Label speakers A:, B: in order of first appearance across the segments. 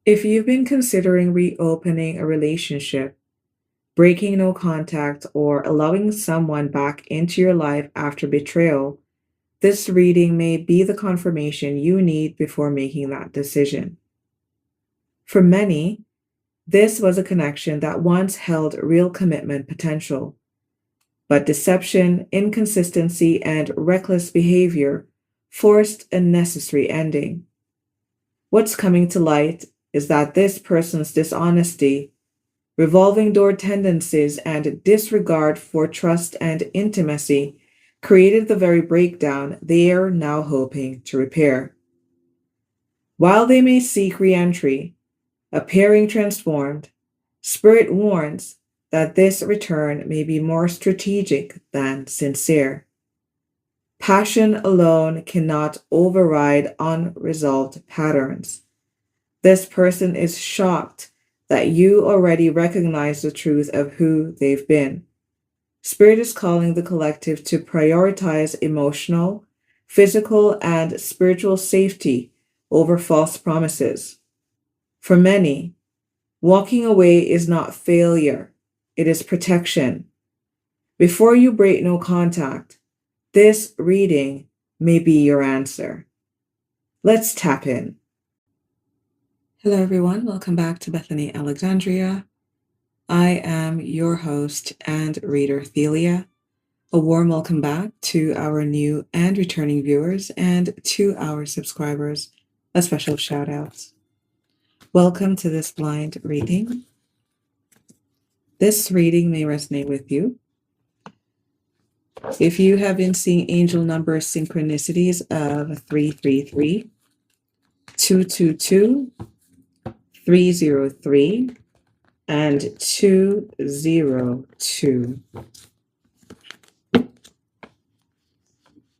A: If you've been considering reopening a relationship, breaking no contact, or allowing someone back into your life after betrayal, this reading may be the confirmation you need before making that decision. For many, this was a connection that once held real commitment potential, but deception, inconsistency, and reckless behavior forced a necessary ending. What's coming to light is that this person's dishonesty, revolving door tendencies, and disregard for trust and intimacy created the very breakdown they are now hoping to repair. While they may seek reentry, appearing transformed, Spirit warns that this return may be more strategic than sincere. Passion alone cannot override unresolved patterns. This person is shocked that you already recognize the truth of who they've been. Spirit is calling the collective to prioritize emotional, physical, and spiritual safety over false promises. For many, walking away is not failure, it is protection. Before you break no contact, this reading may be your answer. Let's tap in. Hello, everyone. Welcome back to Bethany Alexandria. I am your host and reader, Thelia. A warm welcome back to our new and returning viewers and to our subscribers. A special shout out. Welcome to this blind reading. This reading may resonate with you. If you have been seeing angel number synchronicities of 333, 222, 303, and 202.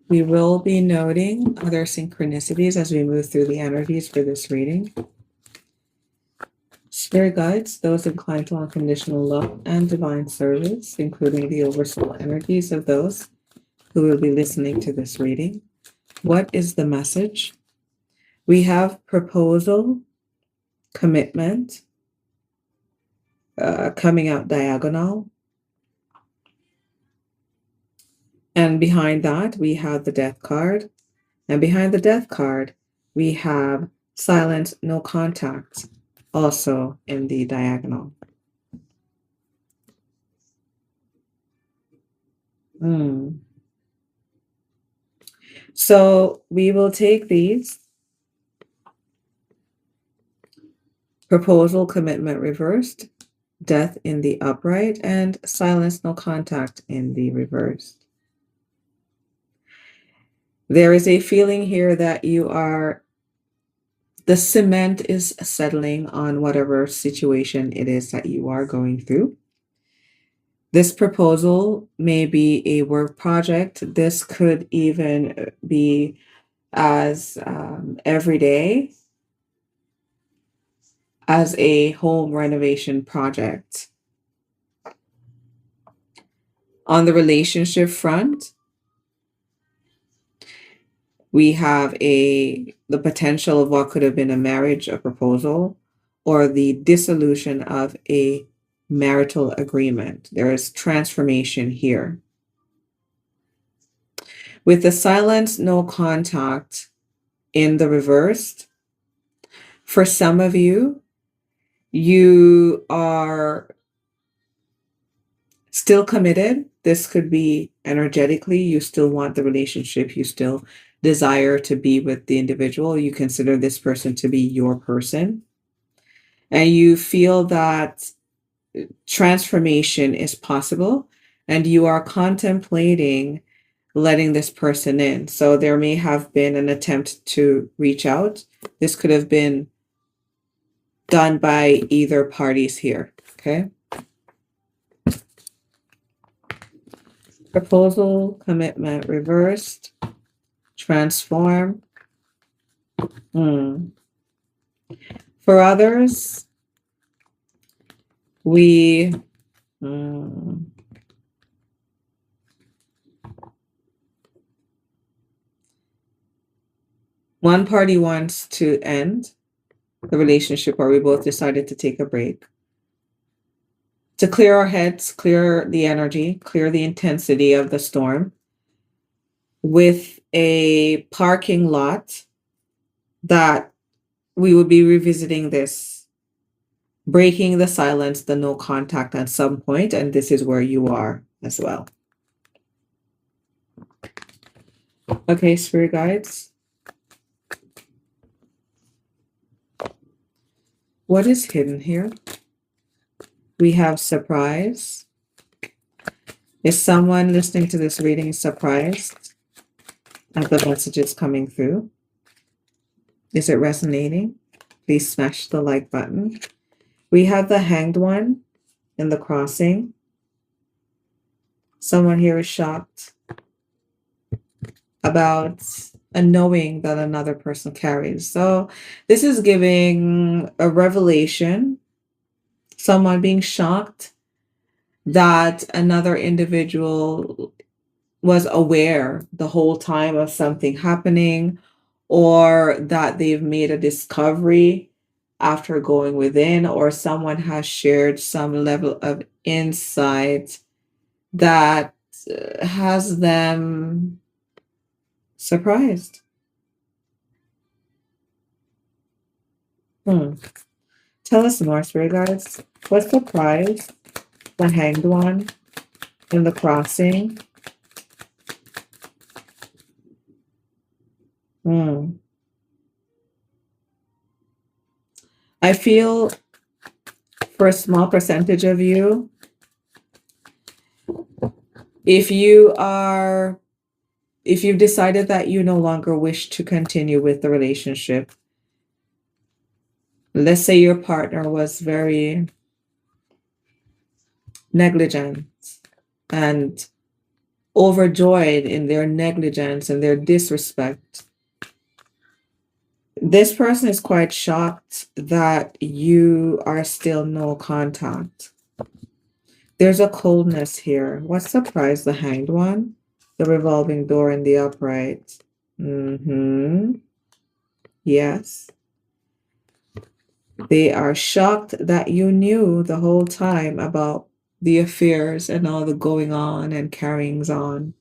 A: We will be noting other synchronicities as we move through the energies for this reading. Spirit guides those inclined to unconditional love and divine service, including the oversoul energies of those who will be listening to this reading. What is the message? We have proposal, commitment, coming out diagonal. And behind that, we have the death card. And behind the death card, we have silent, no contact, also in the diagonal. So we will take these. Proposal, commitment reversed, death in the upright, and silence, no contact in the reversed. There is a feeling here that the cement is settling on whatever situation it is that you are going through. This proposal may be a work project. This could even be as everyday as a home renovation project. On the relationship front, we have the potential of what could have been a marriage, a proposal, or the dissolution of a marital agreement. There is transformation here. With the silence, no contact in the reversed, for some of you, you are still committed. This could be energetically, you still want the relationship, you still desire to be with the individual, you consider this person to be your person, and you feel that transformation is possible, and you are contemplating letting this person in. So there may have been an attempt to reach out. This could have been done by either parties here, okay? Proposal, commitment reversed, transform. For others, we one party wants to end, the relationship, or we both decided to take a break to clear our heads, clear the energy, clear the intensity of the storm with a parking lot that we would be revisiting this, breaking the silence, the no contact at some point, and this is where you are as well. Okay, spirit guides. What is hidden here? We have surprise. Is someone listening to this reading surprised at the messages coming through? Is it resonating? Please smash the like button. We have the Hanged One in the crossing. Someone here is shocked about a knowing that another person carries. So this is giving a revelation, someone being shocked that another individual was aware the whole time of something happening, or that they've made a discovery after going within, or someone has shared some level of insight that has them surprised. Tell us more, spirit guides. What's the prize? The Hanged One in the crossing. I feel for a small percentage of you, if you've decided that you no longer wish to continue with the relationship, let's say your partner was very negligent and overjoyed in their negligence and their disrespect. This person is quite shocked that you are still no contact. There's a coldness here. What's the prize? The Hanged One, the revolving door, and the upright. Yes. They are shocked that you knew the whole time about the affairs and all the going on and carryings on.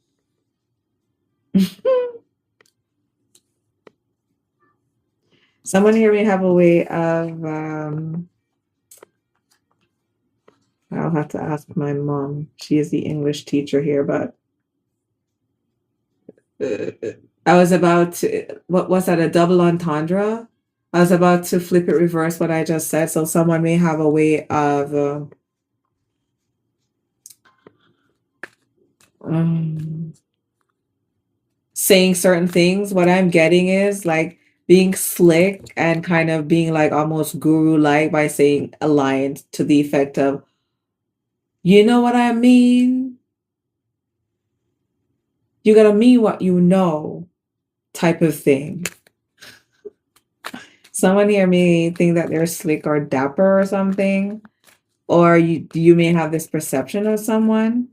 A: Someone here may have a way of, I'll have to ask my mom. She is the English teacher here, but I was about to, what was that, a double entendre? I was about to flip it reverse what I just said. So someone may have a way of saying certain things. What I'm getting is like being slick and kind of being like almost guru-like by saying a line to the effect of, you know what I mean? You gotta mean what you know, type of thing. Someone here may think that they're slick or dapper or something, or you may have this perception of someone.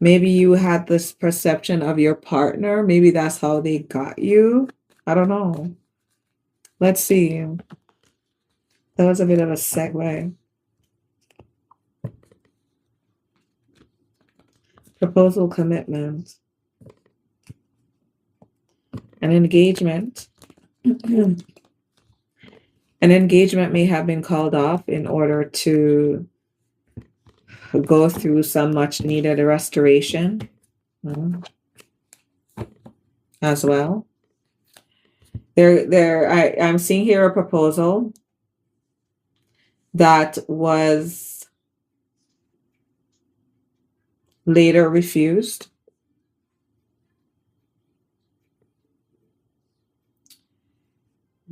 A: Maybe you had this perception of your partner. Maybe that's how they got you. I don't know. Let's see. That was a bit of a segue. Proposal, commitment, an engagement. An engagement may have been called off in order to go through some much needed restoration as well. I'm seeing here a proposal that was later refused.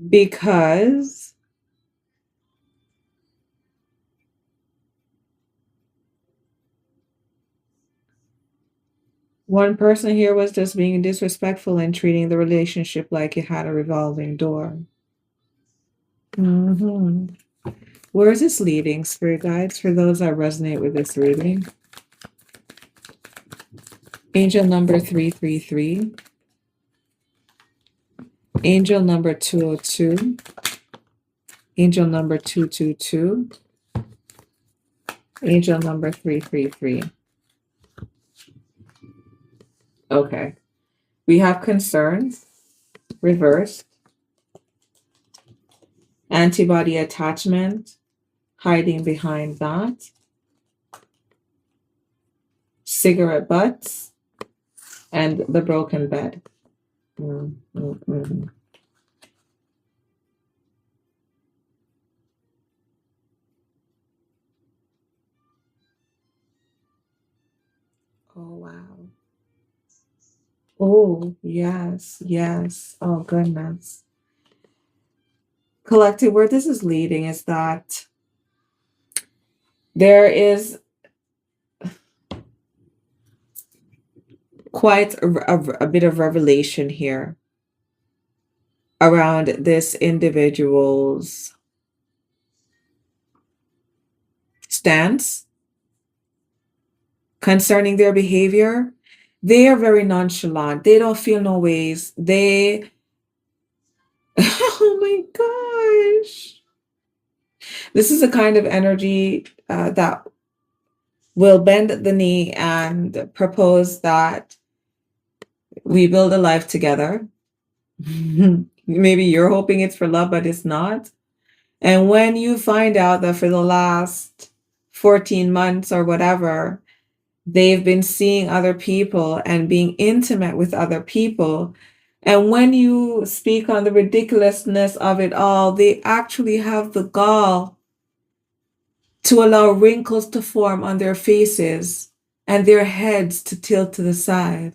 A: Because one person here was just being disrespectful and treating the relationship like it had a revolving door. Where is this leading, spirit guides, for those that resonate with this reading? Angel number 333. Angel number 202. Angel number 222. Angel number 333. Okay. We have concerns, reversed, antibody attachment, hiding behind that, cigarette butts, and the broken bed. Mm, mm, mm. Oh, wow. Oh, yes, yes. Oh, goodness. Collective, where this is leading is that there is quite a bit of revelation here around this individual's stance concerning their behavior. They are very nonchalant. They don't feel no ways. They, oh my gosh. This is a kind of energy that will bend the knee and propose that we build a life together. Maybe you're hoping it's for love, but it's not. And when you find out that for the last 14 months or whatever, they've been seeing other people and being intimate with other people, and when you speak on the ridiculousness of it all, they actually have the gall to allow wrinkles to form on their faces and their heads to tilt to the side.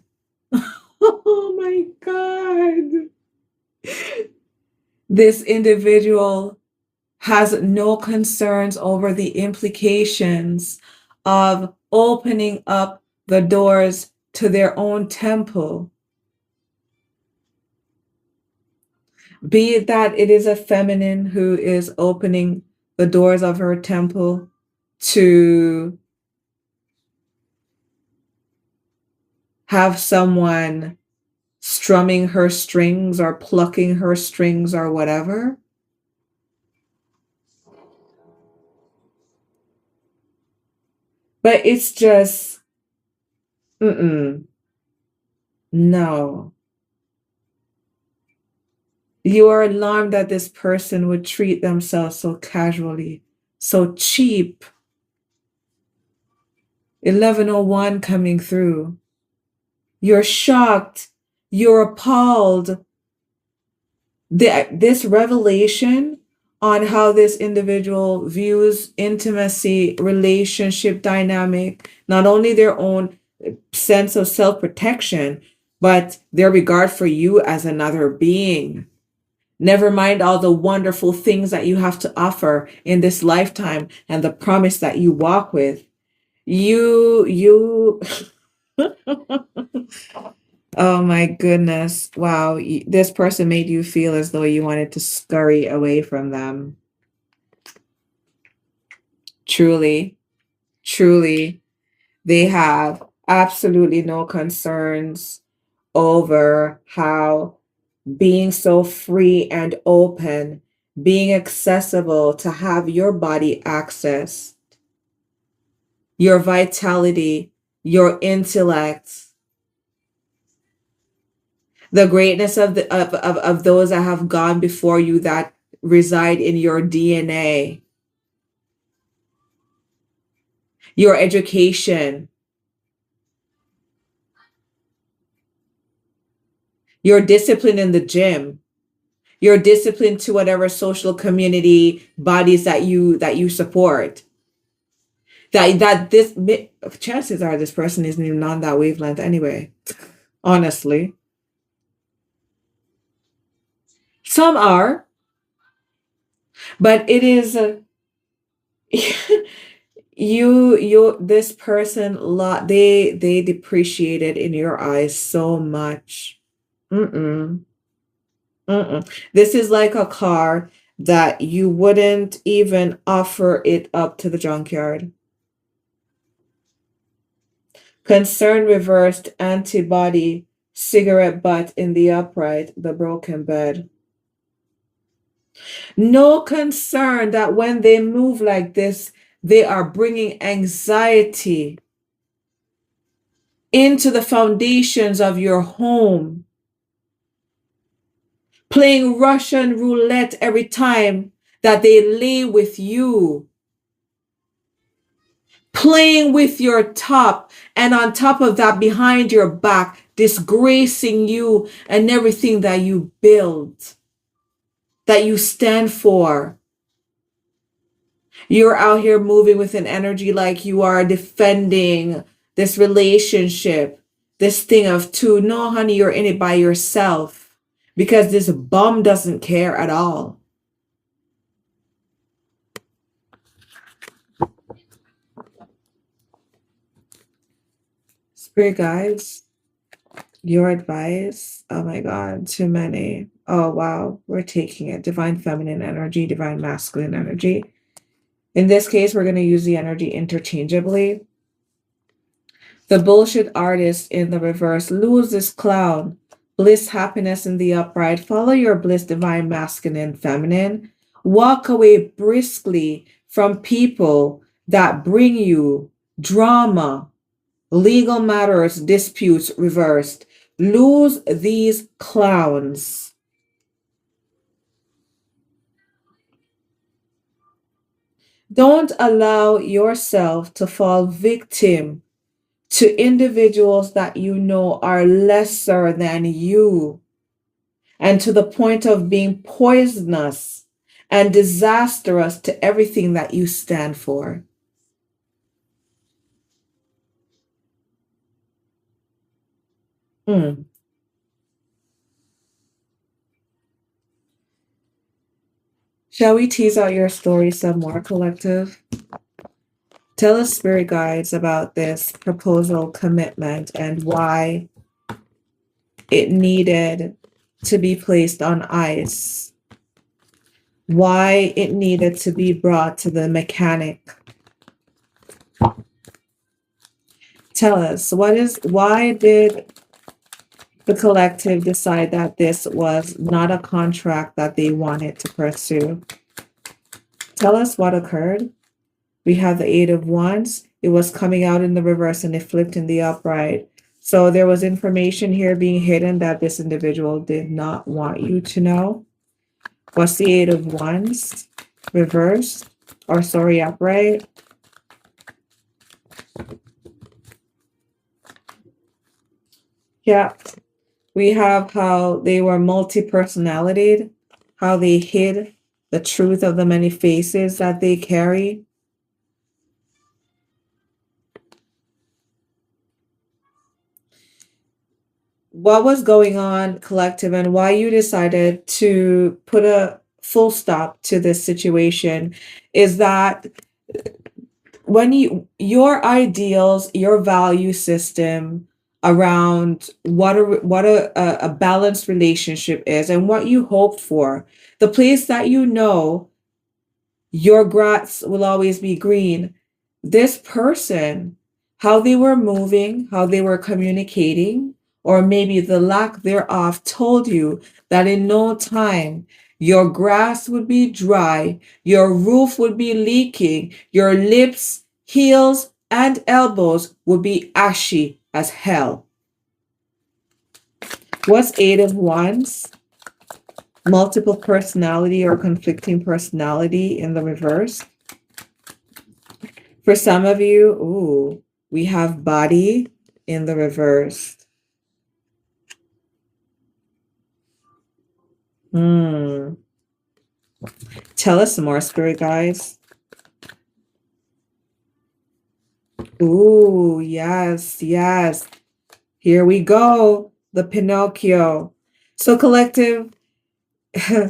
A: Oh my God. This individual has no concerns over the implications of opening up the doors to their own temple. Be it that it is a feminine who is opening the doors of her temple to have someone strumming her strings or plucking her strings or whatever. But it's just, no. You are alarmed that this person would treat themselves so casually, so cheap. 1101 coming through. You're shocked. You're appalled. This revelation on how this individual views intimacy, relationship dynamic, not only their own sense of self-protection, but their regard for you as another being. Never mind all the wonderful things that you have to offer in this lifetime and the promise that you walk with. You, oh my goodness. Wow. This person made you feel as though you wanted to scurry away from them. Truly, truly, they have absolutely no concerns over how being so free and open, being accessible to have your body access, your vitality, your intellect, the greatness of those that have gone before you that reside in your DNA, your education, your discipline in the gym, your discipline to whatever social community bodies that you support. That this chances are this person isn't even on that wavelength anyway. Honestly, some are, but it is you this person lot they depreciated in your eyes so much. Mm-mm, mm-mm. This is like a car that you wouldn't even offer it up to the junkyard. Concern reversed, antibody, cigarette butt in the upright, the broken bed. No concern that when they move like this, they are bringing anxiety into the foundations of your home, playing Russian roulette every time that they lay with you, playing with your top, and on top of that, behind your back, disgracing you and everything that you build, that you stand for. You're out here moving with an energy like you are defending this relationship, this thing of two. No, honey, you're in it by yourself because this bum doesn't care at all. Spirit guides, your advice. Oh my God, too many. Oh wow, we're taking it. Divine feminine energy, divine masculine energy. In this case, we're going to use the energy interchangeably. The bullshit artist in the reverse. Lose this clown. Bliss, happiness in the upright. Follow your bliss, divine masculine, feminine. Walk away briskly from people that bring you drama, legal matters, disputes, reversed. Lose these clowns. Don't allow yourself to fall victim to individuals that you know are lesser than you and to the point of being poisonous and disastrous to everything that you stand for. Hmm. Shall we tease out your story some more, collective? Tell us, spirit guides, about this proposal commitment and why it needed to be placed on ice, why it needed to be brought to the mechanic. Tell us, why did the collective decide that this was not a contract that they wanted to pursue? Tell us what occurred. We have the Eight of Wands. It was coming out in the reverse and it flipped in the upright. So there was information here being hidden that this individual did not want you to know. What's the Eight of Wands? Reverse, or sorry, upright. Yeah, we have how they were multi-personality, how they hid the truth of the many faces that they carry. What was going on, collective, and why you decided to put a full stop to this situation is that when your ideals, your value system around what a balanced relationship is and what you hope for, the place that you know your grass will always be green. This person, how they were moving, how they were communicating, or maybe the lack thereof told you that in no time your grass would be dry, your roof would be leaking, your lips, heels, and elbows would be ashy as hell. What's Eight of Wands? Multiple personality or conflicting personality in the reverse. For some of you, ooh, we have body in the reverse. Tell us some more, spirit guys. Ooh, yes, yes. Here we go. The Pinocchio. So collective,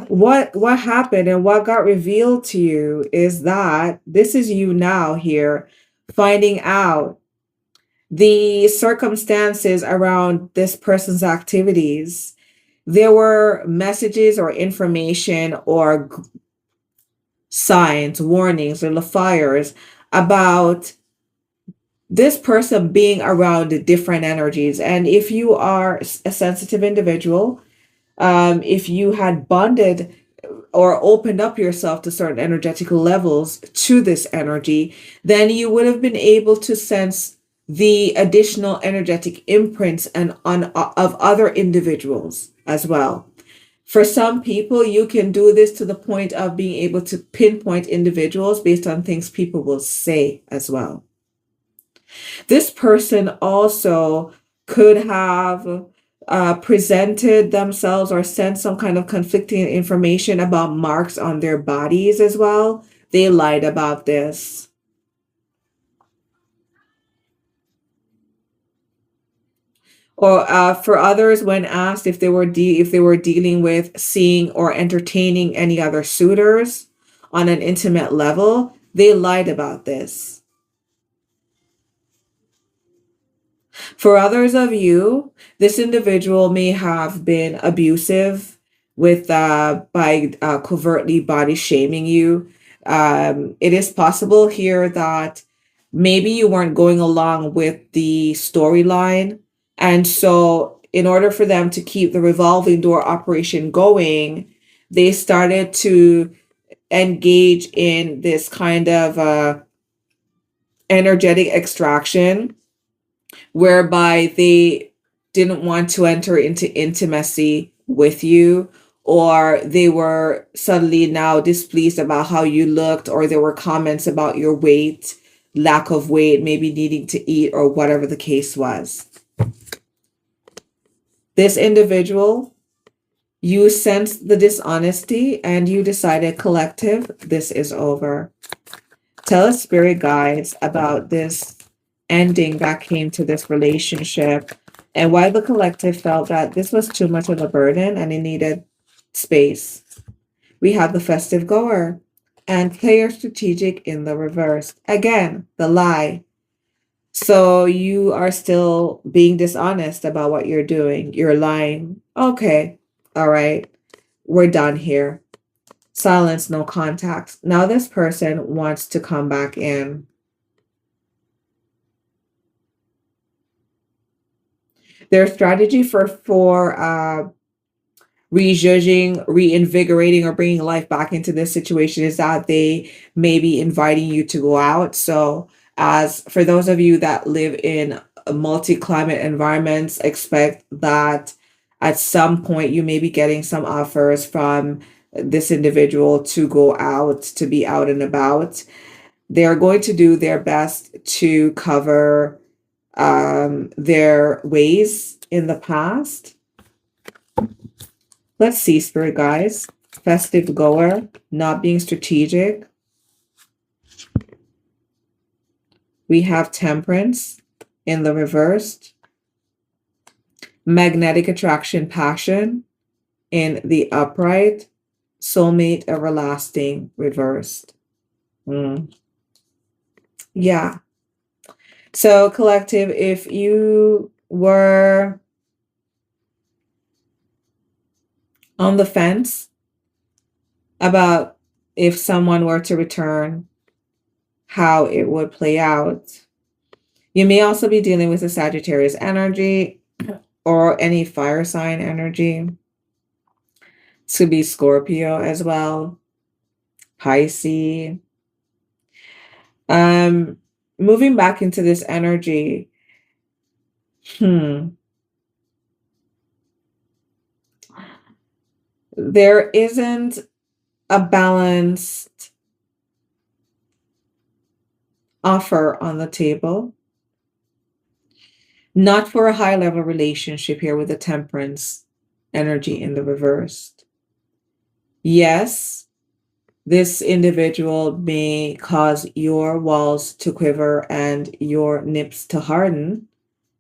A: what happened and what got revealed to you is that this is you now here finding out the circumstances around this person's activities. There were messages or information or signs, warnings, or fires about this person being around different energies. And if you are a sensitive individual, if you had bonded or opened up yourself to certain energetical levels to this energy, then you would have been able to sense the additional energetic imprints and on of other individuals as well. For some people, you can do this to the point of being able to pinpoint individuals based on things people will say as well. This person also could have presented themselves or sent some kind of conflicting information about marks on their bodies as well. They lied about this. Or for others, when asked if if they were dealing with seeing or entertaining any other suitors on an intimate level, they lied about this. For others of you, this individual may have been abusive with by covertly body shaming you. It is possible here that maybe you weren't going along with the storyline, and so in order for them to keep the revolving door operation going, they started to engage in this kind of energetic extraction whereby they didn't want to enter into intimacy with you, or they were suddenly now displeased about how you looked, or there were comments about your weight, lack of weight, maybe needing to eat, or whatever the case was. This individual, you sensed the dishonesty and you decided, collective, this is over. Tell us, spirit guides, about this ending that came to this relationship and why the collective felt that this was too much of a burden and it needed space. We have the festive goer and player strategic in the reverse. Again, the lie. So you are still being dishonest about what you're doing. You're lying. Okay. All right. We're done here. Silence, no contact. Now this person wants to come back in. Their strategy for rejudging, reinvigorating, or bringing life back into this situation is that they may be inviting you to go out. So as for those of you that live in multi-climate environments, expect that at some point you may be getting some offers from this individual to go out, to be out and about. They're going to do their best to cover their ways in the past. Let's see, spirit guys. Festive goer, not being strategic. We have temperance in the reversed. Magnetic attraction, passion in the upright. Soulmate, everlasting, reversed. Yeah. So collective, if you were on the fence about if someone were to return, how it would play out, you may also be dealing with a Sagittarius energy or any fire sign energy. This could be Scorpio as well, Pisces. Moving back into this energy, there isn't a balanced offer on the table. Not for a high level relationship here with the temperance energy in the reversed. Yes, this individual may cause your walls to quiver and your nips to harden,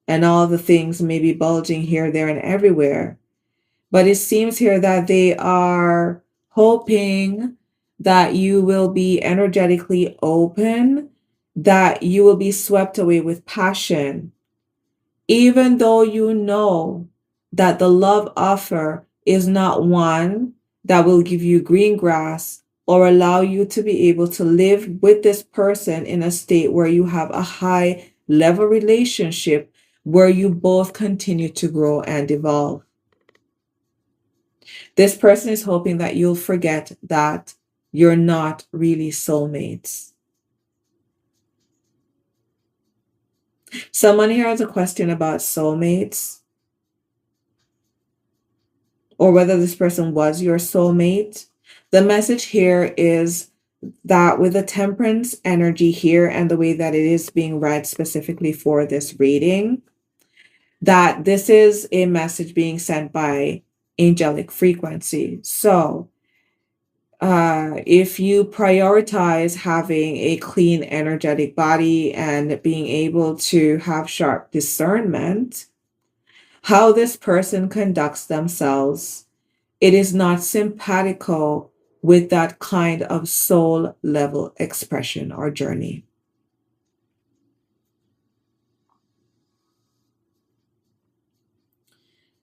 A: and all the things may be bulging here, there, and everywhere. But it seems here that they are hoping that you will be energetically open, that you will be swept away with passion, even though you know that the love offer is not one that will give you green grass or allow you to be able to live with this person in a state where you have a high level relationship where you both continue to grow and evolve. This person is hoping that you'll forget that you're not really soulmates. Someone here has a question about soulmates, or whether this person was your soulmate. The message here is that with the temperance energy here and the way that it is being read specifically for this reading, that this is a message being sent by angelic frequency. So if you prioritize having a clean, energetic body and being able to have sharp discernment, how this person conducts themselves, it is not simpatico with that kind of soul level expression or journey.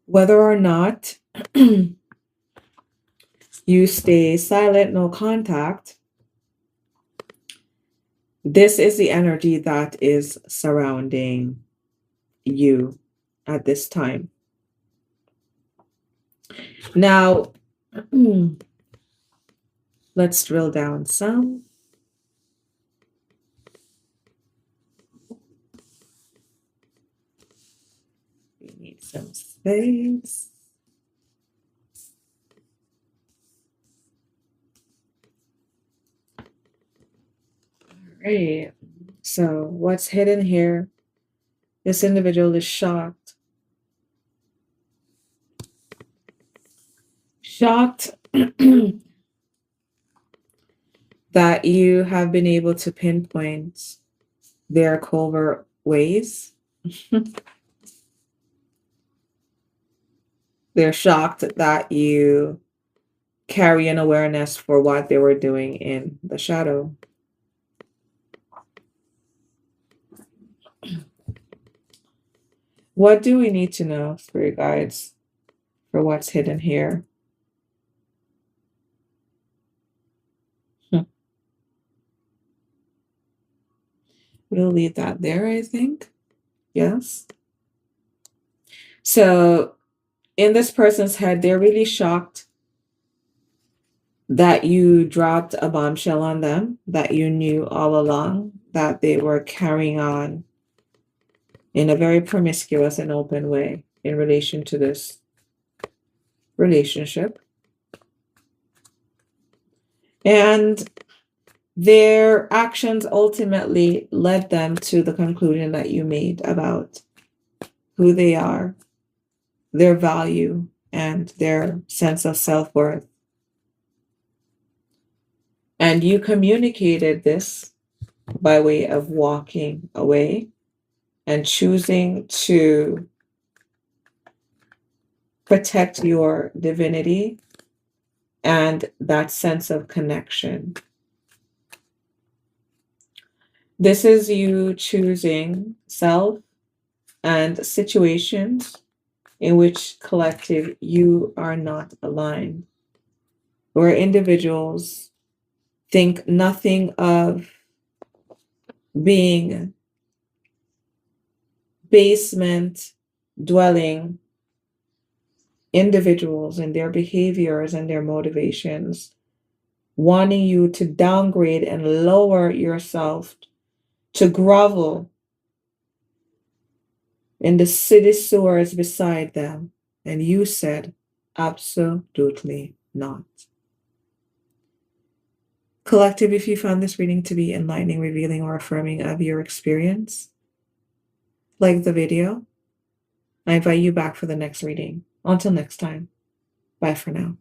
A: Whether or not you stay silent, no contact, this is the energy that is surrounding you at this time. Now, let's drill down some. We need some space. All right. So what's hidden here? This individual is shocked. Shocked that you have been able to pinpoint their covert ways. They're shocked that you carry an awareness for what they were doing in the shadow. What do we need to know, spirit guides, for what's hidden here? We'll leave that there, I think. Yes. So in this person's head, they're really shocked that you dropped a bombshell on them, that you knew all along that they were carrying on in a very promiscuous and open way in relation to this relationship. And their actions ultimately led them to the conclusion that you made about who they are, their value, and their sense of self-worth. And you communicated this by way of walking away and choosing to protect your divinity and that sense of connection. This is you choosing self and situations in which collective you are not aligned, where individuals think nothing of being basement dwelling individuals and their behaviors and their motivations, wanting you to downgrade and lower yourself, to grovel in the city sewers beside them. And you said, absolutely not. Collective, if you found this reading to be enlightening, revealing, or affirming of your experience, like the video. I invite you back for the next reading. Until next time, bye for now.